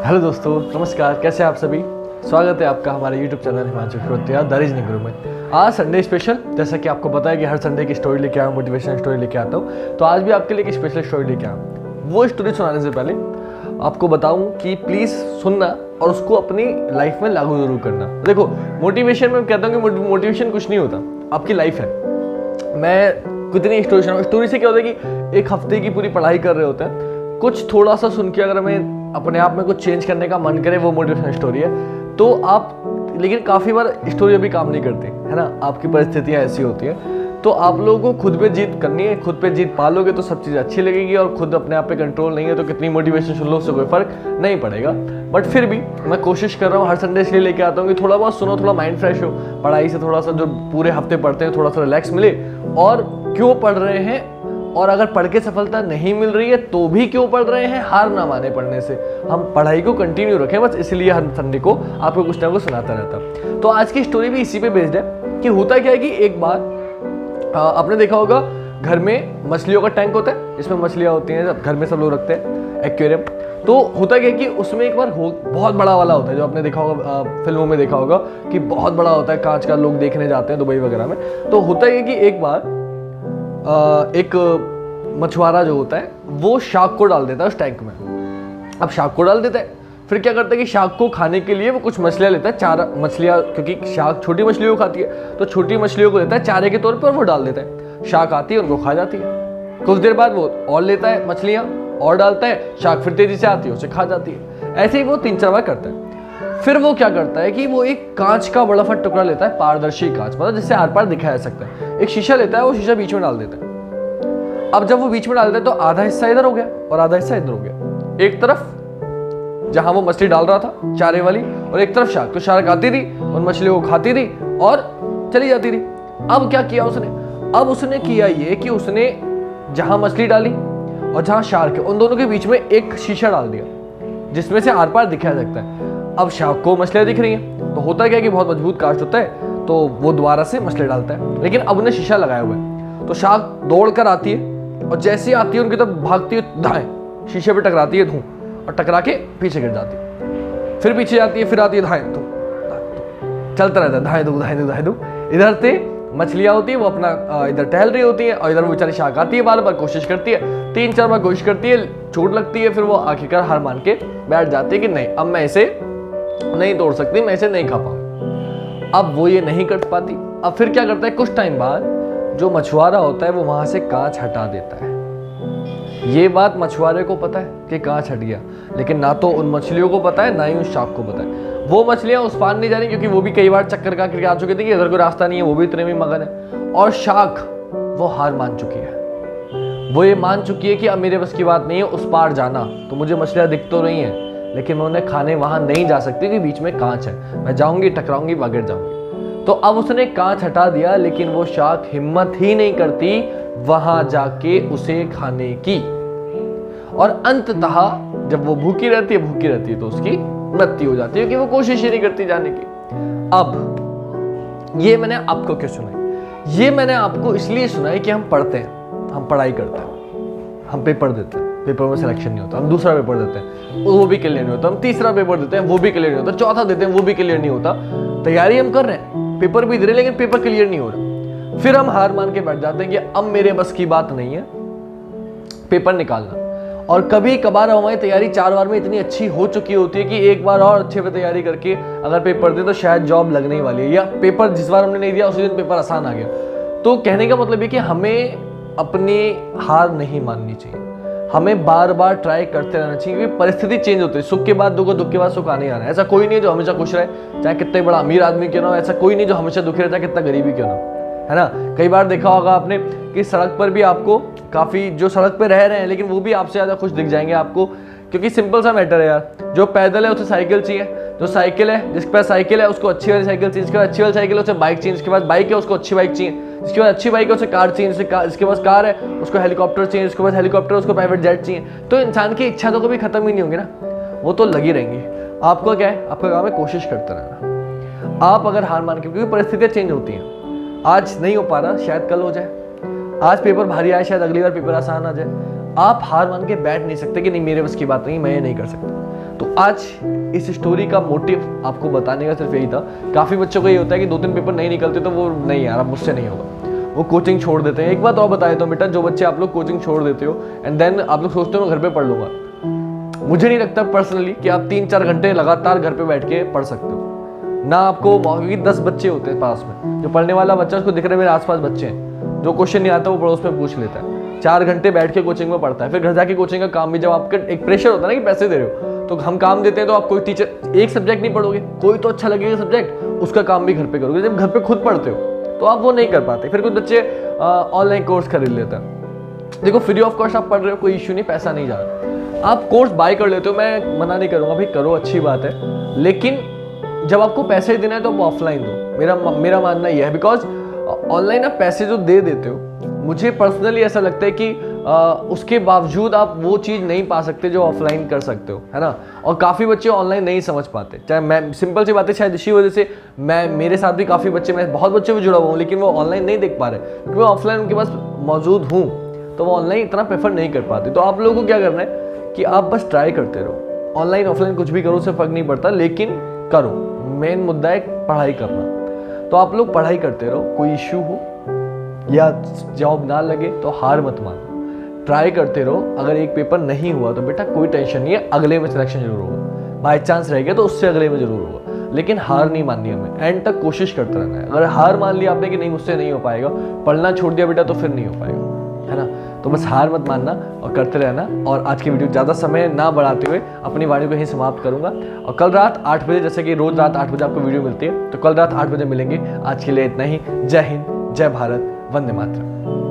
Hello दोस्तों, नमस्कार। कैसे हैं आप सभी? स्वागत है आपका हमारे YouTube channel Himanshu Shrotriya the reasoning guru में। आज संडे स्पेशल, जैसा कि आपको पता है कि हर संडे की स्टोरी लेके आया हूँ, मोटिवेशनल स्टोरी लेके आता हूँ। तो आज भी आपके लिए एक स्पेशल स्टोरी लेके आया हूँ। वो स्टोरी सुनाने से पहले आपको बताऊँ कि प्लीज़ सुनना और उसको अपनी लाइफ में लागू जरूर करना। देखो, मोटिवेशन में कहता हूँ कि मोटिवेशन कुछ नहीं होता, आपकी लाइफ है। मैं कितनी स्टोरी सुनाऊँ? स्टोरी से क्या होता है कि एक हफ्ते की पूरी पढ़ाई कर रहे होते हैं, कुछ थोड़ा सा सुन के अगर हमें अपने आप में कुछ चेंज करने का मन करे, वो मोटिवेशनल स्टोरी है। तो आप, लेकिन काफ़ी बार स्टोरी अभी काम नहीं करती है ना, आपकी परिस्थितियाँ ऐसी होती हैं। तो आप लोगों को खुद पे जीत करनी है, खुद पे जीत पा लोगे तो सब चीज़ अच्छी लगेगी, और खुद अपने आप पे कंट्रोल नहीं है तो कितनी मोटिवेशन सुन लो उससे कोई फर्क नहीं पड़ेगा। बट फिर भी मैं कोशिश कर रहा हूँ, हर संडे इसलिए लेके आता हूँ कि थोड़ा बहुत सुनो, थोड़ा माइंड फ्रेश हो, पढ़ाई से थोड़ा सा जो पूरे हफ्ते पढ़ते हैं थोड़ा सा रिलैक्स मिले, और क्यों पढ़ रहे हैं, और अगर पढ़ के सफलता नहीं मिल रही है तो भी क्यों पढ़ रहे हैं, हार ना माने पढ़ने से। हम पढ़ाई को कंटिन्यू रखें, बस इसलिए हर संडे को आपको कुछ ना कुछ सुनाता रहता। तो आज की स्टोरी भी इसी पे बेस्ड है कि होता क्या है कि एक बार आपने देखा होगा घर में मछलियों का टैंक होता है, इसमें मछलियाँ होती हैं, घर में सब लोग रखते हैं, एक्वेरियम। तो होता क्या है कि उसमें एक बार बहुत बड़ा वाला होता है, जो आपने देखा होगा, फिल्मों में देखा होगा कि बहुत बड़ा होता है, कांच का, लोग देखने जाते हैं दुबई वगैरह में। तो होता है कि एक बार एक मछुआरा जो होता है वो शार्क को डाल देता है उस टैंक में। अब शार्क को डाल देता है, फिर क्या करता है कि शार्क को खाने के लिए वो कुछ मछलियाँ लेता है, 4 मछलियाँ, क्योंकि शार्क छोटी मछलियों को खाती है, तो छोटी मछलियों को लेता है चारे के तौर पर, वो डाल देता है। शार्क आती है, उनको खा जाती है। कुछ देर बाद वो और लेता है मछलियाँ और डालता है, शार्क फिर तेजी से आती है, उसे खा जाती है। ऐसे ही वो 3-4 बार करता है। फिर वो क्या करता है कि वो एक कांच का बड़ा फट टुकड़ा लेता है, पारदर्शी कांच, मतलब जिससे आर पार दिखाया जा सकता है। एक शीशा लेता है, वो शीशा बीच में डाल देता है। अब जब वो बीच में डाल देता है तो आधा हिस्सा इधर हो गया और आधा हिस्सा इधर हो गया। एक तरफ जहां वो मछली डाल रहा था चारे वाली, और एक तरफ शार्क। तो शार्क आती थी, उन मछलियों को खाती थी और चली जाती थी। अब क्या किया उसने? अब उसने किया ये कि उसने जहां मछली डाली और जहां शार्क है, उन दोनों के बीच में एक शीशा डाल दिया, जिसमें से आर पार दिखाया सकता है। अब शार्क को मछलियां दिख रही हैं, तो होता क्या है कि बहुत मजबूत कास्ट होता है, तो वो दोबारा से मछली डालता है। लेकिन अब उन्हें शीशा लगाया हुआ है, तो शार्क दौड़ कर आती है, और जैसे ही आती है उनकी तरफ भागती है, दाएं शीशे पे टकराती है, धूं, और टकरा के पीछे गिर जाती है। फिर पीछे जाती है, फिर आती है, दाएं धूं, चलता रहता है, दाएं धूं दाएं धूं दाएं धूं। इधर से मछलियाँ होती है, वो अपना इधर टहल रही होती है, और इधर वो बेचारी शार्क आती है, बार बार कोशिश करती है, 3-4 बार कोशिश करती है, चोट लगती है। फिर वो आखिरकार हार मान के बैठ जाती है कि नहीं, अब मैं इसे नहीं तोड़ सकती, मैं इसे नहीं खा पाऊँ। अब वो ये नहीं कर पाती। अब फिर क्या करता है, कुछ टाइम बाद जो मछुआरा होता है वो वहां से कांच हटा देता है। ये बात मछुआरे को पता है कि कांच हट गया, लेकिन ना तो उन मछलियों को पता है, ना ही उस शार्क को पता है। वो मछलियां उस पार नहीं जा रही, क्योंकि वो भी कई बार चक्कर का करके आ चुकी थी कि इधर कोई रास्ता नहीं है, वो भी इतने में मगन है। और शार्क वो हार मान चुकी है, वो ये मान चुकी है कि अब मेरे बस की बात नहीं है उस पार जाना। तो मुझे मछलियां दिख तो रही हैं, लेकिन मैं उन्हें खाने वहां नहीं जा सकती, क्योंकि बीच में कांच है, मैं जाऊंगी टकराऊंगी, गिर जाऊंगी। तो अब उसने कांच हटा दिया, लेकिन वो शार्क हिम्मत ही नहीं करती वहां जाके उसे खाने की। और अंततः जब वो भूखी रहती है तो उसकी मृत्यु हो जाती है, क्योंकि वो कोशिश ही नहीं करती जाने की। अब ये मैंने आपको क्यों सुनाई? ये मैंने आपको इसलिए सुनाई कि हम पढ़ते हैं, हम पढ़ाई करते हैं, हम पेपर देते हैं, पेपर में सिलेक्शन नहीं होता, हम दूसरा पेपर देते हैं, वो भी क्लियर नहीं होता, हम तीसरा पेपर देते हैं, वो भी क्लियर नहीं होता, चौथा देते हैं, वो भी क्लियर नहीं होता। तैयारी हम कर रहे हैं, पेपर भी दे रहे हैं, लेकिन पेपर क्लियर नहीं हो रहा। फिर हम हार मान के बैठ जाते हैं कि अब मेरे बस की बात नहीं है पेपर निकालना। और कभी कभार हमारी तैयारी 4 बार में इतनी अच्छी हो चुकी होती है कि एक बार और अच्छे से तैयारी करके अगर पेपर दे तो शायद जॉब लगने ही वाली है, या पेपर जिस बार हमने नहीं दिया उसी दिन पेपर आसान आ गया। तो कहने का मतलब है कि हमें अपनी हार नहीं माननी चाहिए, हमें बार बार ट्राई करते रहना चाहिए, क्योंकि परिस्थिति चेंज होती है। सुख के बाद दुख, दुख के बाद सुख आने आना है। ऐसा कोई नहीं जो हमेशा खुश रहे, चाहे कितने बड़ा अमीर आदमी क्यों ना हो। ऐसा कोई नहीं जो हमेशा दुखी रहे, चाहे कितना गरीबी क्यों ना हो, है ना। कई बार देखा होगा आपने कि सड़क पर भी आपको काफ़ी जो सड़क पर रह रहे हैं, लेकिन वो भी आपसे ज़्यादा खुश दिख जाएंगे आपको, क्योंकि सिंपल सा मैटर है यार। जो पैदल है उसे साइकिल चाहिए, जो साइकिल है, जिसके पास साइकिल है उसको अच्छी वाली साइकिल चाहिए, जिसके पास अच्छी वाली साइकिल है उसे बाइक चाहिए, जिसके पास बाइक है उसको अच्छी बाइक चाहिए, जिसके पास अच्छी बाइक है उसे कार चाहिए, जिसके पास कार है उसको हेलीकॉप्टर चाहिए, जिसके पास हेलीकॉप्टर उसको प्राइवेट जेट चाहिए। तो इंसान की इच्छा तो कभी खत्म ही नहीं होगी ना, वो तो लगी रहेंगी। आपका क्या है, आपका काम है कोशिश करते रहना। आप अगर हार मान के, क्योंकि परिस्थितियाँ चेंज होती हैं, आज नहीं हो पा रहा शायद कल हो जाए, आज पेपर भारी आए शायद अगली बार पेपर आसान आ जाए। आप हार मान के बैठ नहीं सकते कि नहीं मेरे बस की बात नहीं, मैं ये नहीं कर सकता। तो आज इस स्टोरी का मोटिव आपको बताने का सिर्फ यही था। काफ़ी बच्चों को ये होता है कि 2-3 पेपर नहीं निकलते तो वो नहीं यार अब मुझसे नहीं होगा, वो कोचिंग छोड़ देते हैं। एक बात और बताया तो बेटा, जो बच्चे आप लोग कोचिंग छोड़ देते हो एंड देन आप लोग सोचते हो मैं घर पे पढ़ लूँगा, मुझे नहीं लगता पर्सनली कि आप 3-4 घंटे लगातार घर पे बैठ के पढ़ सकते हो ना। आपको 10 बच्चे होते हैं पास में, जो पढ़ने वाला बच्चा उसको दिख रहा है मेरे आसपास बच्चे हैं, जो क्वेश्चन नहीं आता वो पड़ोस में पूछ लेता है, 4 घंटे बैठ के कोचिंग में पढ़ता है। फिर घर जाके कोचिंग का काम भी, जब आपका एक प्रेशर होता है ना कि पैसे दे रहे हो, तो हम काम देते हैं तो आप कोई टीचर एक सब्जेक्ट नहीं पढ़ोगे, कोई तो अच्छा लगेगा सब्जेक्ट, उसका काम भी घर पे करोगे। जब घर पे खुद पढ़ते हो तो आप वो नहीं कर पाते। फिर कुछ बच्चे ऑनलाइन कोर्स खरीद लेते हैं। देखो फ्री ऑफ कॉस्ट आप पढ़ रहे हो, कोई इश्यू नहीं, पैसा नहीं जा रहा, आप कोर्स बाय कर लेते हो, मैं मना नहीं करूँगा भाई, करो, अच्छी बात है। लेकिन जब आपको पैसे देना है तो आप ऑफलाइन दो, मेरा मानना यह है। बिकॉज ऑनलाइन आप पैसे जो दे देते हो, मुझे पर्सनली ऐसा लगता है कि उसके बावजूद आप वो चीज़ नहीं पा सकते जो ऑफलाइन कर सकते हो, है ना। और काफ़ी बच्चे ऑनलाइन नहीं समझ पाते, चाहे मैं, सिंपल सी बात है, शायद इसी वजह से मेरे साथ भी काफ़ी बच्चे, मैं बहुत बच्चे भी जुड़ा हुआ हूँ, लेकिन वो ऑनलाइन नहीं देख पा रहे क्योंकि मैं ऑफलाइन उनके पास मौजूद हूँ, तो वो ऑनलाइन इतना प्रेफर नहीं कर पाते। तो आप लोगों को क्या करना है कि आप बस ट्राई करते रहो, ऑनलाइन ऑफलाइन कुछ भी करो, उससे फर्क नहीं पड़ता, लेकिन करो। मेन मुद्दा है पढ़ाई करना, तो आप लोग पढ़ाई करते रहो। कोई इश्यू हो या जॉब ना लगे तो हार मत मानो, ट्राई करते रहो। अगर एक पेपर नहीं हुआ तो बेटा कोई टेंशन नहीं है, अगले में सिलेक्शन जरूर होगा, बाई चांस रह गया तो उससे अगले में जरूर होगा, लेकिन हार नहीं माननी हमें, एंड तक कोशिश करते रहना है। अगर हार मान लिया आपने कि नहीं मुझसे नहीं हो पाएगा, पढ़ना छोड़ दिया बेटा, तो फिर नहीं हो पाएगा, है ना। तो बस हार मत मानना और करते रहना। और आज की वीडियो ज़्यादा समय ना बढ़ाते हुए अपनी वाणी को यहीं समाप्त करूंगा, और कल रात 8 बजे, जैसे कि रोज़ रात 8 बजे आपको वीडियो मिलती है, तो कल रात 8 बजे मिलेंगे। आज के लिए इतना ही। जय हिंद, जय भारत, वंदे मातरम।